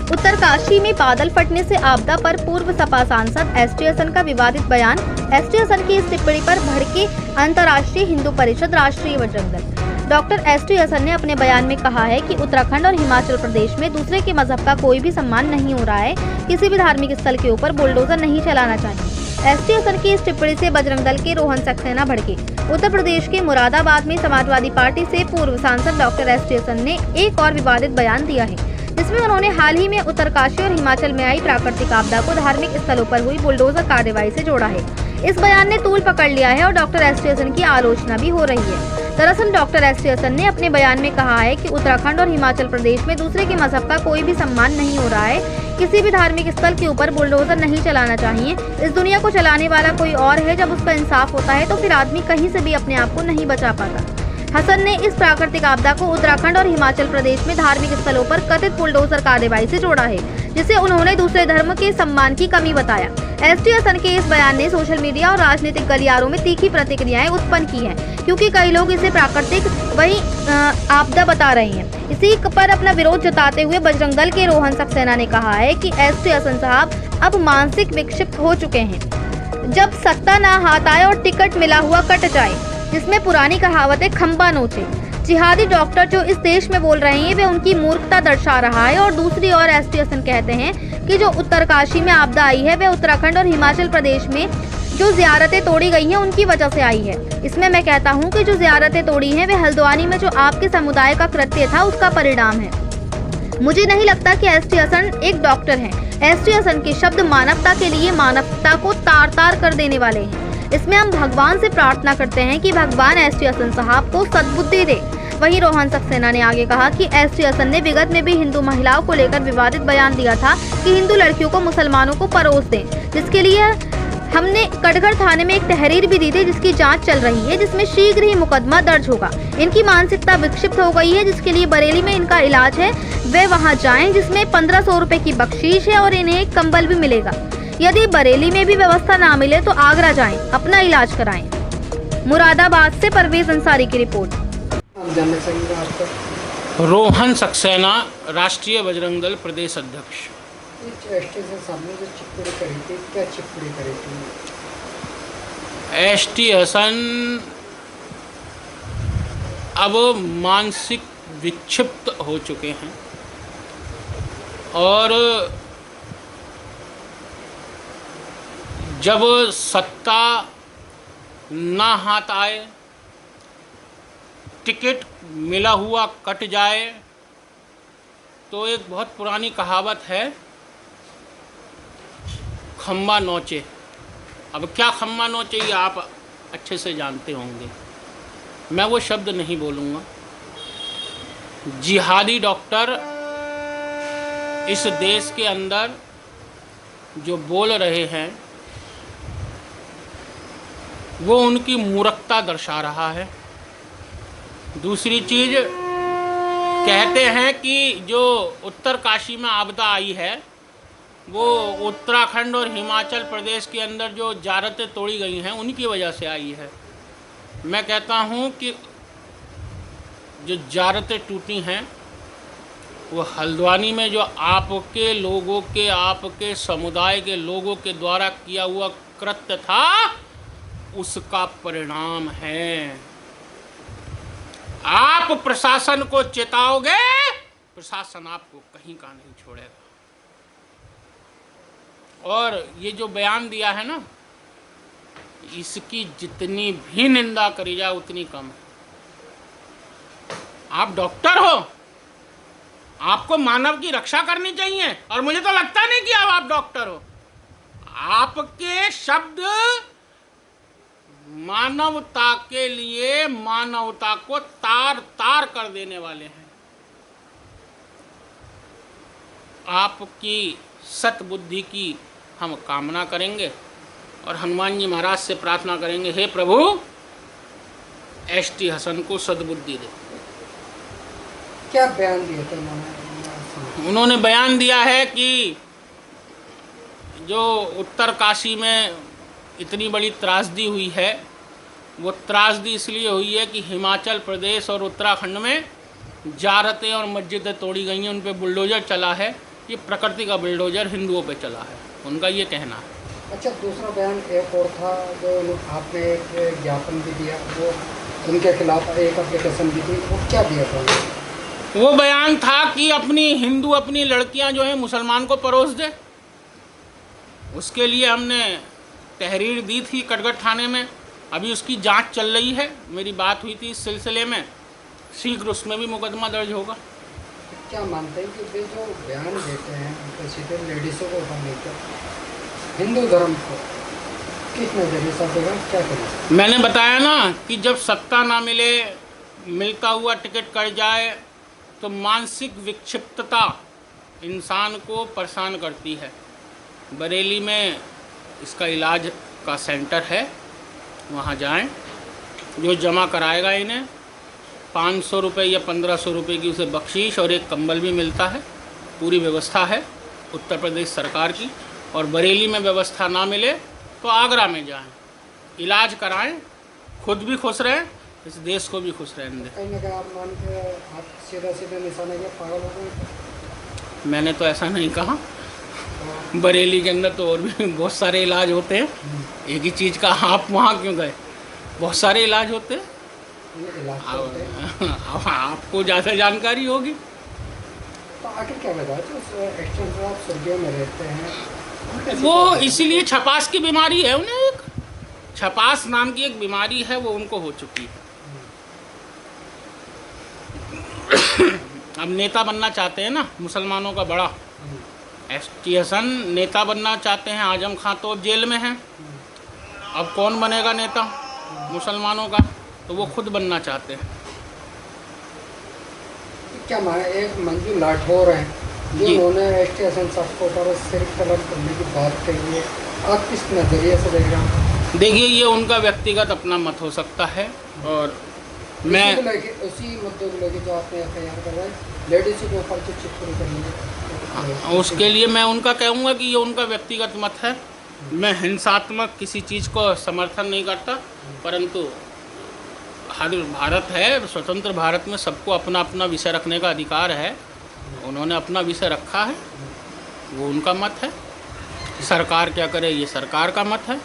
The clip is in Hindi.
उत्तरकाशी में बादल फटने से आपदा पर पूर्व सपा सांसद एसटी हसन का विवादित बयान। एसटी हसन की इस टिप्पणी पर भड़के अंतर्राष्ट्रीय हिंदू परिषद, राष्ट्रीय बजरंग दल। डॉक्टर एसटी हसन ने अपने बयान में कहा है कि उत्तराखंड और हिमाचल प्रदेश में दूसरे के मजहब का कोई भी सम्मान नहीं हो रहा है। किसी भी धार्मिक स्थल के ऊपर बुलडोजर नहीं चलाना चाहिए। एसटी हसन की इस टिप्पणी से बजरंग दल के रोहन सक्सेना भड़के। उत्तर प्रदेश के मुरादाबाद में समाजवादी पार्टी से पूर्व सांसद डॉक्टर एसटी हसन ने एक और विवादित बयान दिया है, जिसमें उन्होंने हाल ही में उत्तरकाशी और हिमाचल में आई प्राकृतिक आपदा को धार्मिक स्थलों पर हुई बुलडोजर कार्रवाई से जोड़ा है। इस बयान ने तूल पकड़ लिया है और डॉक्टर एसटी हसन की आलोचना भी हो रही है। दरअसल डॉक्टर एसटी हसन ने अपने बयान में कहा है कि उत्तराखंड और हिमाचल प्रदेश में दूसरे के मजहब का कोई भी सम्मान नहीं हो रहा है। किसी भी धार्मिक स्थल के ऊपर बुलडोजर नहीं चलाना चाहिए। इस दुनिया को चलाने वाला कोई और है। जब उसका इंसाफ होता है तो फिर आदमी कहीं से भी अपने आप को नहीं बचा पाता। हसन ने इस प्राकृतिक आपदा को उत्तराखंड और हिमाचल प्रदेश में धार्मिक स्थलों पर कथित बुलडोजर कार्रवाई से जोड़ा है, जिसे उन्होंने दूसरे धर्म के सम्मान की कमी बताया। एसटी हसन के इस बयान ने सोशल मीडिया और राजनीतिक गलियारों में तीखी प्रतिक्रियाएं उत्पन्न की हैं, क्योंकि कई लोग इसे प्राकृतिक आपदा बता रहे हैं। इसी पर अपना विरोध जताते हुए बजरंग दल के रोहन सक्सेना ने कहा है कि एसटी हसन साहब अब मानसिक विक्षिप्त हो चुके हैं। जब सत्ता ना हाथ आए और टिकट मिला हुआ कट जाए, जिसमें पुरानी कहावत है खंबा नोचे। जिहादी डॉक्टर जो इस देश में बोल रहे हैं वे उनकी मूर्खता दर्शा रहा है। और दूसरी ओर एसटी हसन कहते हैं कि जो उत्तरकाशी में आपदा आई है वे उत्तराखंड और हिमाचल प्रदेश में जो ज़ियारतें तोड़ी गई हैं उनकी वजह से आई है। इसमें मैं कहता हूं कि जो ज़ियारतें तोड़ी हैं वे हल्द्वानी में जो आपके समुदाय का कृत्य था उसका परिणाम है। मुझे नहीं लगता कि एसटी हसन एक डॉक्टर हैं। एसटी हसन के शब्द मानवता के लिए मानवता को तार तार कर देने वाले हैं। इसमें हम भगवान से प्रार्थना करते हैं कि भगवान एसटी हसन साहब को सद्बुद्धि दे। वहीं रोहन सक्सेना ने आगे कहा कि एसटी हसन ने विगत में भी हिंदू महिलाओं को लेकर विवादित बयान दिया था कि हिंदू लड़कियों को मुसलमानों को परोस दें, जिसके लिए हमने कटघर थाने में एक तहरीर भी दी थी, जिसकी जांच चल रही है, जिसमें शीघ्र ही मुकदमा दर्ज होगा। इनकी मानसिकता विक्षिप्त हो गई है, जिसके लिए बरेली में इनका इलाज है। वे वहाँ जाएं, जिसमें 1500 रुपए की बख्शीश है और इन्हें एक कंबल भी मिलेगा। यदि बरेली में भी व्यवस्था ना मिले तो आगरा जाएं, अपना इलाज कराएं। मुरादाबाद से परवेज अंसारी की रिपोर्ट। रोहन सक्सेना, राष्ट्रीय बजरंग दल प्रदेश अध्यक्ष। एसटी से सामने जो चिप्पड़ी करी थी, क्या चिप्पड़ी करी थी? एसटी हसन अब मानसिक विक्षिप्त हो चुके हैं और जब सत्ता ना हाथ आए, टिकट मिला हुआ कट जाए, तो एक बहुत पुरानी कहावत है खंबा नोचे। अब क्या खंबा नोचे ये आप अच्छे से जानते होंगे, मैं वो शब्द नहीं बोलूँगा। जिहादी डॉक्टर इस देश के अंदर जो बोल रहे हैं वो उनकी मूर्खता दर्शा रहा है। दूसरी चीज़, कहते हैं कि जो उत्तरकाशी में आपदा आई है वो उत्तराखंड और हिमाचल प्रदेश के अंदर जो ज़ियारतें तोड़ी गई हैं उनकी वजह से आई है। मैं कहता हूं कि जो ज़ियारतें टूटी हैं वो हल्द्वानी में जो आपके लोगों के, आपके समुदाय के लोगों के द्वारा किया हुआ कृत्य था उसका परिणाम है। आप प्रशासन को चेताओगे, प्रशासन आपको कहीं का नहीं छोड़ेगा। और ये जो बयान दिया है ना, इसकी जितनी भी निंदा करी जाए उतनी कम है। आप डॉक्टर हो, आपको मानव की रक्षा करनी चाहिए, और मुझे तो लगता नहीं कि अब आप डॉक्टर हो। आपके शब्द मानवता के लिए, मानवता को तार तार कर देने वाले हैं। आपकी सतबुद्धि की हम कामना करेंगे और हनुमान जी महाराज से प्रार्थना करेंगे, हे प्रभु एसटी हसन को सद्बुद्धि दे। क्या बयान दिया था उन्होंने बयान दिया है कि जो उत्तरकाशी में इतनी बड़ी त्रासदी हुई है, वो त्रासदी इसलिए हुई है कि हिमाचल प्रदेश और उत्तराखंड में ज़ियारतें और मस्जिदें तोड़ी गई हैं, उन पर बुलडोजर चला है। ये प्रकृति का बुलडोजर हिंदुओं पे चला है, उनका ये कहना है। अच्छा, दूसरा बयान एक और था जो आपने एक ज्ञापन भी दिया, वो उनके खिलाफ एक एप्लीकेशन भी दी, वो क्या दिया था? वो बयान था कि अपनी लड़कियां जो हैं मुसलमान को परोस दे। उसके लिए हमने तहरीर दी थी कटघर थाने में, अभी उसकी जांच चल रही है। मेरी बात हुई थी इस सिलसिले में, शीघ्र उसमें भी मुकदमा दर्ज होगा। क्या मानते हैं कि वे जो बयान देते हैं उनके सीधे लेडीज़ों को उठा लेकर हिंदू धर्म को किस नज़रिए से देगा, क्या करें? मैंने बताया ना कि जब सत्ता ना मिले, मिलता हुआ टिकट कट जाए, तो मानसिक विक्षिप्तता इंसान को परेशान करती है। बरेली में इसका इलाज का सेंटर है, वहाँ जाएं। जो जमा कराएगा इन्हें 500 रुपये या 1500 रुपये की उसे बख्शीश और एक कंबल भी मिलता है। पूरी व्यवस्था है उत्तर प्रदेश सरकार की। और बरेली में व्यवस्था ना मिले तो आगरा में जाएं, इलाज कराएं, खुद भी खुश रहें, इस देश को भी खुश रहने दें। कहीं ना कहीं आप मान के आप सीधा निशाना किया, पागल हो गए? मैंने तो ऐसा नहीं कहा। बरेली के अंदर तो और भी बहुत सारे इलाज होते हैं, एक ही चीज़ का आप वहाँ क्यों गए? बहुत सारे इलाज होते हैं। ये इलाज तो होते हैं। अब आपको ज़्यादा जानकारी होगी। तो आखिर क्या लगा तो एक्सटेंशन आप सर्दियों में रहते हैं, वो इसीलिए छपास की बीमारी है उन्हें, एक छपास नाम की एक बीमारी है, वो उनको हो चुकी है। अब नेता बनना चाहते हैं ना मुसलमानों का बड़ा, ST हसन नेता बनना चाहते हैं। आजम खां तो अब जेल में हैं, अब कौन बनेगा नेता मुसलमानों का? तो वो खुद बनना चाहते हैं। क्या माने एक मंजू लाठौर हैं जो जी। उन्होंने ST हसन साहब को ऊपर सिर्फ तलब करने की बात कही है, आप किस नज़रिए से देख रहे हैं? देखिए, ये उनका व्यक्तिगत अपना मत हो सकता है, और मैं उसी मुद्दे को लेकर जो आपने FIR करवाए, लेडीज के ऊपर जो चिट्ठी करनी उसके लिए मैं उनका कहूँगा कि ये उनका व्यक्तिगत मत है। मैं हिंसात्मक किसी चीज़ को समर्थन नहीं करता, परंतु हर भारत है, स्वतंत्र भारत में सबको अपना अपना विषय रखने का अधिकार है। उन्होंने अपना विषय रखा है, वो उनका मत है। सरकार क्या करे, ये सरकार का मत है।